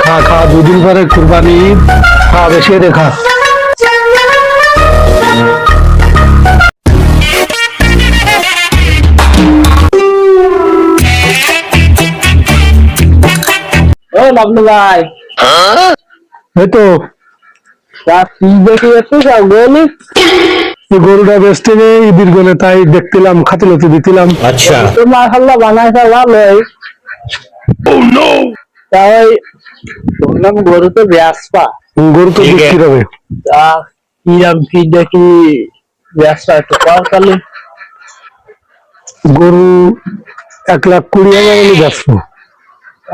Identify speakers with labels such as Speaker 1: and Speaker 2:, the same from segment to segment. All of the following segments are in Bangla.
Speaker 1: খা খা, দুদিন পরে কুরবানি ঈদ, খা বেশি রে খা।
Speaker 2: ও বাবলু ভাই,
Speaker 1: এই তো
Speaker 2: কি দেখি একটু গেলি?
Speaker 1: এই গরুটা বেচতে নেই ঈদের গলে, তাই দেখছিলাম, খাতিলতি দিছিলাম।
Speaker 3: अच्छा।
Speaker 2: তো মাশাআল্লাহ বানাইছে ভালোই। তাই বললাম গরু তো ব্যস্তা,
Speaker 1: গরু তো
Speaker 3: ঠিক
Speaker 1: বিক্রি হবে।
Speaker 2: তা কিরাম কি দেখি ব্যস্তা একটু কালি
Speaker 1: গরু 1,20,000 হলে বেচবো।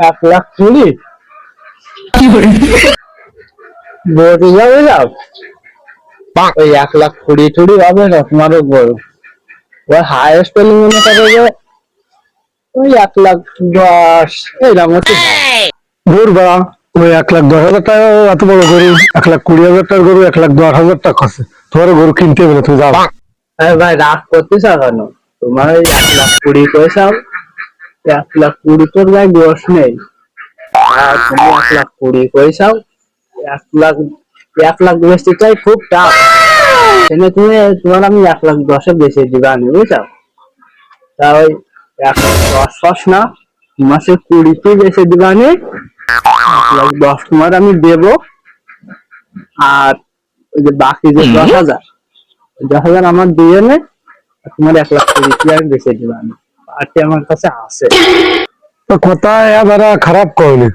Speaker 2: 1,20,000 গরু যাবে যাও, ওই 1,20,000 হবে না তোমারও গরু। ওই হাইয়েস্ট মনে করে যে ওই 1,10,000 এইরকম হচ্ছে।
Speaker 1: গরু বা ওই 1,10,000 টাকা, এত বড় গরু 1,20,000 টাকার গরু 1,10,000 টাকা আছে। তোমার গরু কিনতে হবে না, তুমি যাও।
Speaker 2: আরে ভাই রাগ করতেছ কেন? তোমার ওই 1,20,000 কইসাও, 1,20,000 তোর গায়ে দোষ নেই। আর তুমি 1,20,000 কইসাও, 1,00,000 বেচতে চাই খুব টাফ। এনে তুমি তোমার আমি 1,10,000 বেচে দিবা নি, বুঝছো? তা ওই 1,10,000 না, মাসে 20 বেচে দিবা নি, 1,10,000 তোমার আমি দেবো। আর ওই যে বাকি যে 10,000 আমার দিয়ে নে, তোমার 1,20,000 আমি বেচে দিবা নি। পার্টি আমার কাছে আছে।
Speaker 1: তো কথা এবার খারাপ করেনি,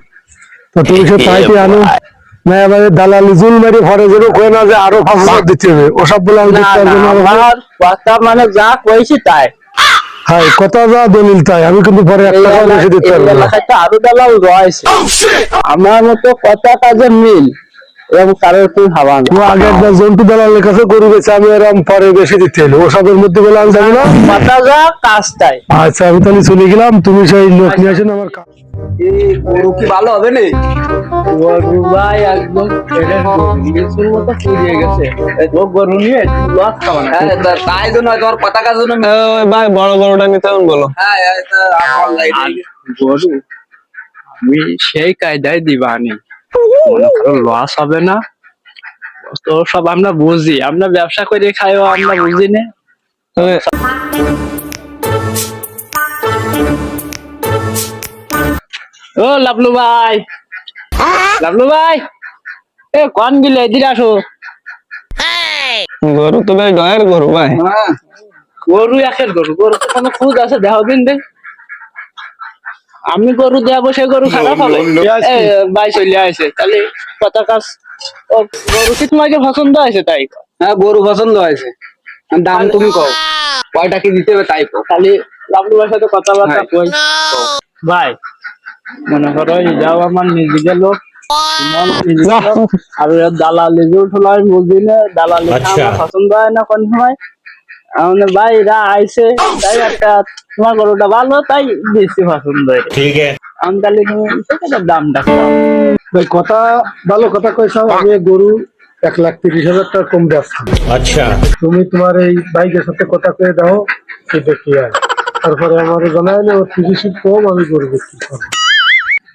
Speaker 1: তো তুমি সে পাইতে আনো না, এবারে দালালি জুল মারি ঘরে যাবে, কয়ে না যে আরো 5,000 দিতে হবে, ওসব বলে আমি
Speaker 2: না
Speaker 1: দিতে পারবো
Speaker 2: না,
Speaker 1: না।
Speaker 2: আমার কথা মানে যা কইছি তাই।
Speaker 1: হ্যাঁ, কথা যা দলিল তাই, আমি কিন্তু পরে 1 টাকাও বেশি দিতে
Speaker 2: এই
Speaker 1: পারবো না।
Speaker 2: এলাকায় তো আরো দালাল রয়েছে। আমার মতো কথা কাজে মিল এবং কারোর তুমি ভাবা না।
Speaker 1: ও আগে একবার জন্টু দালালের কাছে গরু বেছে, আমি এরকম পরে বেশি দিতে এলো, ওসবের মধ্যে বলে আমি যাবো না।
Speaker 2: কথা যা কাজ তাই।
Speaker 1: আচ্ছা, আমি তাহলে চলে গেলাম, তুমি সেই লোক নিয়ে আসেন আমার
Speaker 4: গরু কি ভালো হবে না?
Speaker 2: গরু ভাই একদম এটার গরুর মতো ফুরিয়ে গেছে। ও গরু নিয়ে লস খাওয়া না।
Speaker 4: হ্যাঁ, তাই জন্য হয়তো আর পতাকার জন্য
Speaker 3: ভাই বড় গরুটা নিতে হবে বলো।
Speaker 4: হ্যাঁ
Speaker 2: গরু আমি সেই কায়দায় দিবানি, মনে করো লস হবে না। তো সব আমরা বুঝি, আমরা ব্যবসা করে খাইও, আমরা বুঝি না। ও লাবলু ভাই, লাবলু ভাই, এ কোন গিলে এদিকে আসো।
Speaker 3: গরু তো ভাই গায়ের গরু ভাই।
Speaker 2: গরু একের গরু, গরু তো কোনো খুঁজ আছে দেখাও দিন দে। আমি গরু দেবো, সে গরু খারাপ হবে? এ ভাই চলে আসে তাহলে কথা কাজ। ও গরু কি তোমাকে পছন্দ আছে তাই?
Speaker 4: হ্যাঁ, গরু পছন্দ হয়েছে, দাম তুমি কও, কয়টা কি দিতে হবে তাই কও।
Speaker 2: খালি লাবলু ভাইয়ের সাথে কথাবার্তা
Speaker 4: হ্যাঁ।
Speaker 2: কই। ভাই মনে করো যাও আমার নিজেকে লোক, আর দালালি ঠোলা বুঝি না, দালালি আমার পছন্দ হয় না কোন সময়। আমাদের ভাইরা আইসে তাই একটা তোমার গরুটা ভালো তাই বেশি পছন্দ হয়।
Speaker 3: ठीक है।
Speaker 2: আমি তাহলে তুমি সেটার দামটা কম।
Speaker 1: ভাই। কথা ভালো কথা কইসাও, আমি গরু 1,30,000 টাকা কম বেচছি।
Speaker 3: अच्छा।
Speaker 1: তুমি তোমার এই বাইকের সাথে কথা কয়ে দাও, সে দেখি আর তারপরে আমার জানাইলে ও 30 কম আমি গরু বিক্রি করবো।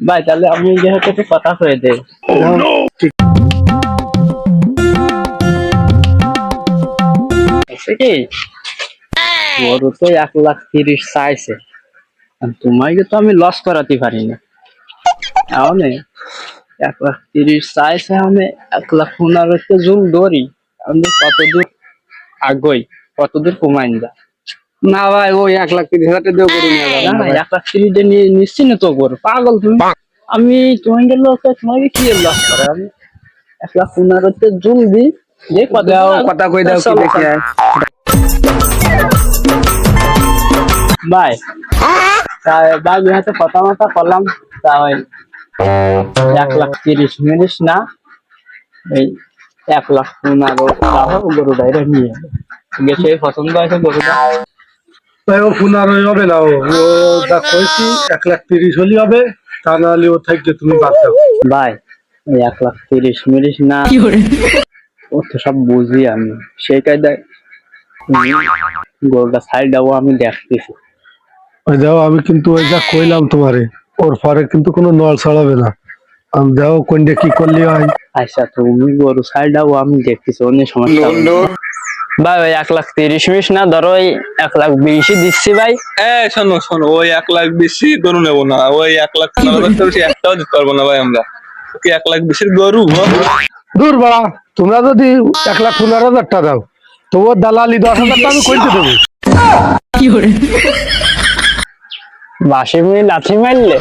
Speaker 2: ভাই তাহলে আমি যেহেতু একটু কথা কয়ে দেই। কি গরু তো 1,30,000 চাইছে, তোমাকে তো আমি লস করাতে পারি না। এখন 1,30,000 চাইছে, আমি 1,15,000 জুল ধরি। আমি কতদূর আগই, কতদূর কমাইন দা?
Speaker 4: না ভাই, ওই 1,30,000 দিয়ে গরু নিয়ে যাবে
Speaker 2: না
Speaker 4: না
Speaker 2: না,
Speaker 4: ভাই।
Speaker 2: 1,30,000 নিয়ে নিচ্ছি না তো গরু, পাগল তুমি? আমি তোমাকে লোকে তোমাকে কি লস করে? আমি 1,15,000 জুল দিই, যে
Speaker 4: দাও, কথা কই দাও কি দেখি আয়।
Speaker 2: ভাই তাই ভাই হাতে কথা মতা করলাম, তাই 1,30,000 মিনিস না, এই 1,15,000 গরুটা এটা নিয়ে গেছে। পছন্দ আছে গরুটা?
Speaker 1: ভাই ও 15 হবে না, ও ও যা কইছি 1,30,000 হলে হবে, তা না হলে ও থাকবে, তুমি বাদ দাও।
Speaker 2: ভাই 1,30,000 মিনিস না, ও তো সব বুঝি আমি, সেই কায়দায় গরুটা সাইড দেবো, আমি দেখতেছি।
Speaker 1: ওই যাও, আমি কিন্তু ওই যা কইলাম তোমারে, ওর পরে কিন্তু কোনো নল ছড়াবে না। যাও কোনটা কি করলি হয়।
Speaker 2: আচ্ছা তুমি গরু সাইডাও আমি দেখতেছি অন্য সমস্যা হবে না। ভাই ওই 1,30,000 না ধরো ওই 1,20,000 দিচ্ছি ভাই।
Speaker 3: শোনো শোনো, ওই 1,20,000 গরু নেবো না, ওই 1,15,000 বেশি একটাও দিতে পারবো না ভাই আমরা। কি 1,20,000 গরু?
Speaker 1: দূর বাড়া, তোমরা যদি 1,15,000 টাকা দাও তবুও দালালি 10,000 টাকা আমি করতে দেবো।
Speaker 2: বাসে লাথি মারলে